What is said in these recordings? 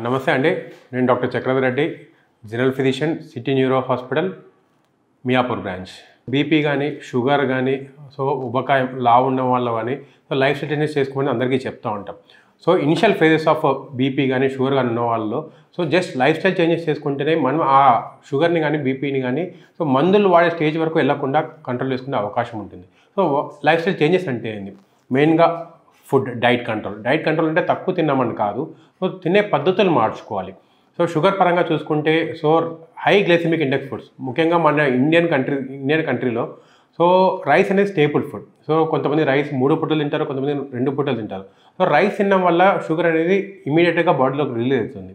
నమస్తే అండి. నేను doctor Chakradhar Reddy, general physician, city neuro hospital, Miyapur branch. BP కానీ, షుగర్ కానీ, ఉబకాయం లావు ఉన్న వాళ్ళు కానీ లైఫ్ స్టైల్ చేంజెస్ చేసుకోమని అందరికీ చెప్తూ ఉంటాం. ఇనిషియల్ ఫేజెస్ ఆఫ్ బీపీ కానీ, షుగర్ కానీ ఉన్న వాళ్ళు జస్ట్ లైఫ్ స్టైల్ చేంజెస్ చేసుకుంటేనే మనం ఆ షుగర్ని కానీ, బీపీని కానీ మందులు వాడే స్టేజ్ వరకు వెళ్ళకుండా కంట్రోల్ చేసుకునే అవకాశం ఉంటుంది. లైఫ్ స్టైల్ చేంజెస్ అంటే ఏంది? మెయిన్గా ఫుడ్, డైట్ కంట్రోల్ అంటే తక్కువ తిన్నామని కాదు, తినే పద్ధతులు మార్చుకోవాలి. షుగర్ పరంగా చూసుకుంటే హై గ్లైసెమిక్ ఇండెక్స్ ఫుడ్స్, ముఖ్యంగా మన ఇండియన్ కంట్రీలో రైస్ అనేది స్టేపుల్ ఫుడ్. కొంతమంది రైస్ 3 పూటలు తింటారు, కొంతమంది 2 పూటలు తింటారు. రైస్ తినడం వల్ల షుగర్ అనేది ఇమీడియట్గా బాడీలోకి రిలీజ్ అవుతుంది.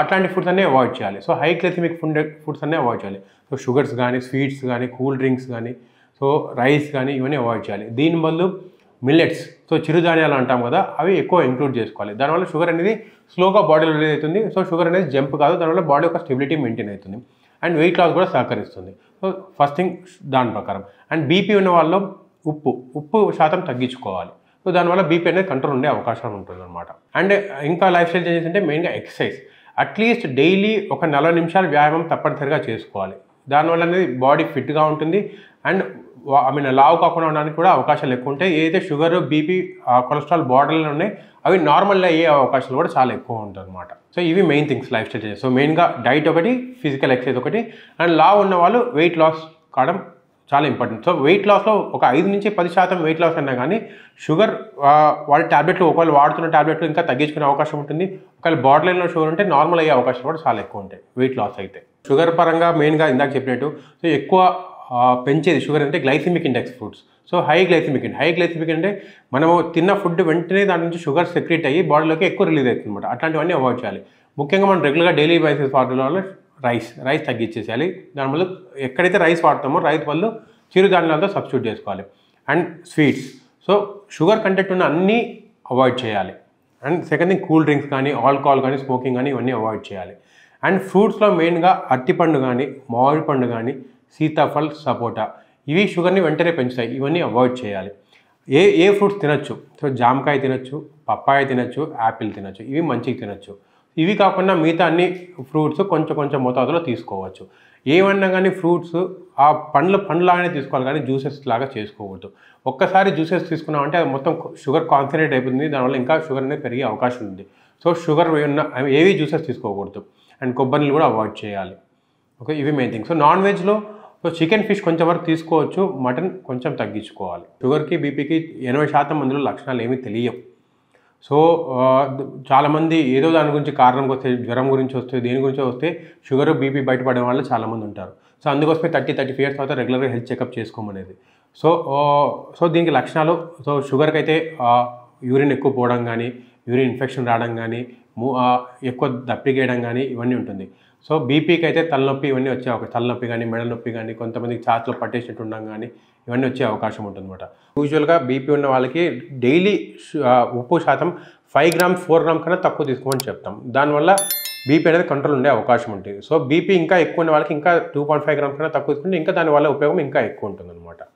అట్లాంటి ఫుడ్స్ అన్నీ అవాయిడ్ చేయాలి. హై గ్లైసెమిక్ ఫుడ్స్ అన్నీ అవాయిడ్ చేయాలి. షుగర్స్ కానీ, స్వీట్స్ కానీ, కూల్ డ్రింక్స్ కానీ, రైస్ కానీ ఇవన్నీ అవాయిడ్ చేయాలి. దీని బదులు మిల్లెట్స్, చిరుధాన్యాలు అంటాం కదా, అవి ఎక్కువ ఇంక్లూడ్ చేసుకోవాలి. దానివల్ల షుగర్ అనేది స్లోగా బాడీలో రిలీజ్ అవుతుంది. షుగర్ అనేది జంప్ కాదు, దానివల్ల బాడీ యొక్క స్టెబిలిటీ మెయింటైన్ అవుతుంది అండ్ వెయిట్ లాస్ కూడా సహకరిస్తుంది. ఫస్ట్ థింగ్ దాని ప్రకారం. అండ్ బీపీ ఉన్న వాళ్ళు ఉప్పు శాతం తగ్గించుకోవాలి. దానివల్ల బీపీ అనేది కంట్రోల్ ఉండే అవకాశం ఉంటుంది అనమాట. అండ్ ఇంకా లైఫ్ స్టైల్ చేంజెస్ అంటే మెయిన్గా ఎక్సర్సైజ్. అట్లీస్ట్ డైలీ ఒక 40 నిమిషాలు వ్యాయామం తప్పనిసరిగా చేసుకోవాలి. దానివల్ల అనేది బాడీ ఫిట్గా ఉంటుంది అండ్ లావు కాకుండా ఉండడానికి కూడా అవకాశాలు ఎక్కువ ఉంటాయి. ఏదైతే షుగర్, బీపీ, కొలెస్ట్రాల్ బార్డర్లో ఉన్నాయి అవి నార్మల్గా అయ్యే అవకాశాలు కూడా చాలా ఎక్కువ ఉంటుంది అనమాట. ఇవి main things life style changes. మెయిన్గా డైట్ ఒకటి, ఫిజికల్ ఎక్సర్సైజ్ ఒకటి, అండ్ లావు ఉన్న వాళ్ళు వెయిట్ లాస్ కావడం చాలా ఇంపార్టెంట్. వెయిట్ లాస్లో ఒక 5 నుంచి 10% వెయిట్ లాస్ అయినా కానీ షుగర్ వాళ్ళ ట్యాబ్లెట్లు ఒకవేళ వాడుతున్న ట్యాబ్లెట్లు ఇంకా తగ్గించుకునే అవకాశం ఉంటుంది. ఒకవేళ బాడీ లైన్లో షుగర్ ఉంటే నార్మల్ అయ్యే అవకాశాలు కూడా చాలా ఎక్కువ ఉంటాయి వెయిట్ లాస్ అయితే. షుగర్ పరంగా మెయిన్గా ఇందాక చెప్పినట్టు ఎక్కువ పెంచేది షుగర్ అంటే glycemic index foods. High glycemic అంటే మనము తిన్న ఫుడ్ వెంటనే దాని నుంచి షుగర్ సెక్రెట్ అయ్యి బాడీలోకి ఎక్కువ రిలీజ్ అవుతుంది అనమాట. అట్లాంటివన్నీ అవాయిడ్ చేయాలి. ముఖ్యంగా మనం రెగ్యులర్గా డైలీ బేసిస్ వాడే వల్ల రైస్ తగ్గించేసేయాలి. దానివల్ల ఎక్కడైతే రైస్ వాడతామో రైస్ వల్ల చిరుధాన్యాలతో సబ్స్టిట్యూట్ చేసుకోవాలి. అండ్ స్వీట్స్, షుగర్ కంటెంట్ ఉన్న అన్నీ అవాయిడ్ చేయాలి. And second thing cool drinks కానీ, ఆల్కహాల్ కానీ, స్మోకింగ్ కానీ ఇవన్నీ అవాయిడ్ చేయాలి. అండ్ ఫ్రూట్స్లో మెయిన్గా అరటిపండు కానీ, మామిడి పండు కానీ, సీతాఫల్, సపోటా ఇవి షుగర్ని వెంటనే పెంచుతాయి. ఇవన్నీ అవాయిడ్ చేయాలి. ఏ ఫ్రూట్స్ తినచ్చు? జామకాయ తినచ్చు, పప్పాయ తినచ్చు, యాపిల్ తినచ్చు, ఇవి మంచిగా తినచ్చు. ఇవి కాకుండా మిగతా అన్ని ఫ్రూట్స్ కొంచెం మోతాదులో తీసుకోవచ్చు. ఏమన్నా కానీ ఫ్రూట్స్ ఆ పండ్లాగానే తీసుకోవాలి కానీ జ్యూసెస్ లాగా చేసుకోవద్దు. ఒక్కసారి జ్యూసెస్ తీసుకున్నామంటే అది మొత్తం షుగర్ కాన్సన్ట్రేట్ అయిపోతుంది. దానివల్ల ఇంకా షుగర్ అనేది పెరిగే అవకాశం ఉంది. షుగర్ ఉన్న ఏవి జ్యూసెస్ తీసుకోకూడదు. అండ్ కొబ్బరి నీళ్ళు కూడా అవాయిడ్ చేయాలి. ఇవి మెయిన్ థింగ్. నాన్ వెజ్లో చికెన్, ఫిష్ కొంచెం వరకు తీసుకోవచ్చు, మటన్ కొంచెం తగ్గించుకోవాలి. షుగర్కి, బీపీకి 80% మందిలో లక్షణాలు ఏమీ తెలియవు. చాలామంది ఏదో దాని గురించి కారణం వస్తే, జ్వరం గురించి వస్తే, దేని గురించి వస్తే షుగర్, బీపీ బయటపడే వాళ్ళు చాలామంది ఉంటారు. అందుకోసమే 30-35 ఇయర్స్ తర్వాత రెగ్యులర్గా హెల్త్ చెకప్ చేసుకోమనేది. దీనికి లక్షణాలు షుగర్కి అయితే యూరిన్ ఎక్కువ పోవడం కానీ, యూరిన్ ఇన్ఫెక్షన్ రావడం కానీ, ఎక్కువ దప్పిగేయడం కానీ ఇవన్నీ ఉంటుంది. బీపీకి అయితే తలనొప్పి ఇవన్నీ వచ్చే అవకాశం, తలనొప్పి కానీ, మెడ నొప్పి కానీ, కొంతమందికి ఛాతీలో పట్టేసినట్టు ఉండడం కానీ ఇవన్నీ వచ్చే అవకాశం ఉంటుంది అనమాట. యూజువల్గా బీపీ ఉన్న వాళ్ళకి డైలీ ఉప్పు శాతం 5 గ్రామ్స్ 4 గ్రామ్ కన్నా తక్కువ తీసుకోమని చెప్తాం. దానివల్ల బీపీ అనేది కంట్రోల్ ఉండే అవకాశం ఉంటుంది. బీపీ ఇంకా ఎక్కువ ఉన్న వాళ్ళకి ఇంకా 2.5 గ్రామ్స్ కన్నా తక్కువ తీసుకుంటే ఇంకా దానివల్ల ఉపయోగం ఇంకా ఎక్కువ ఉంటుంది అనమాట.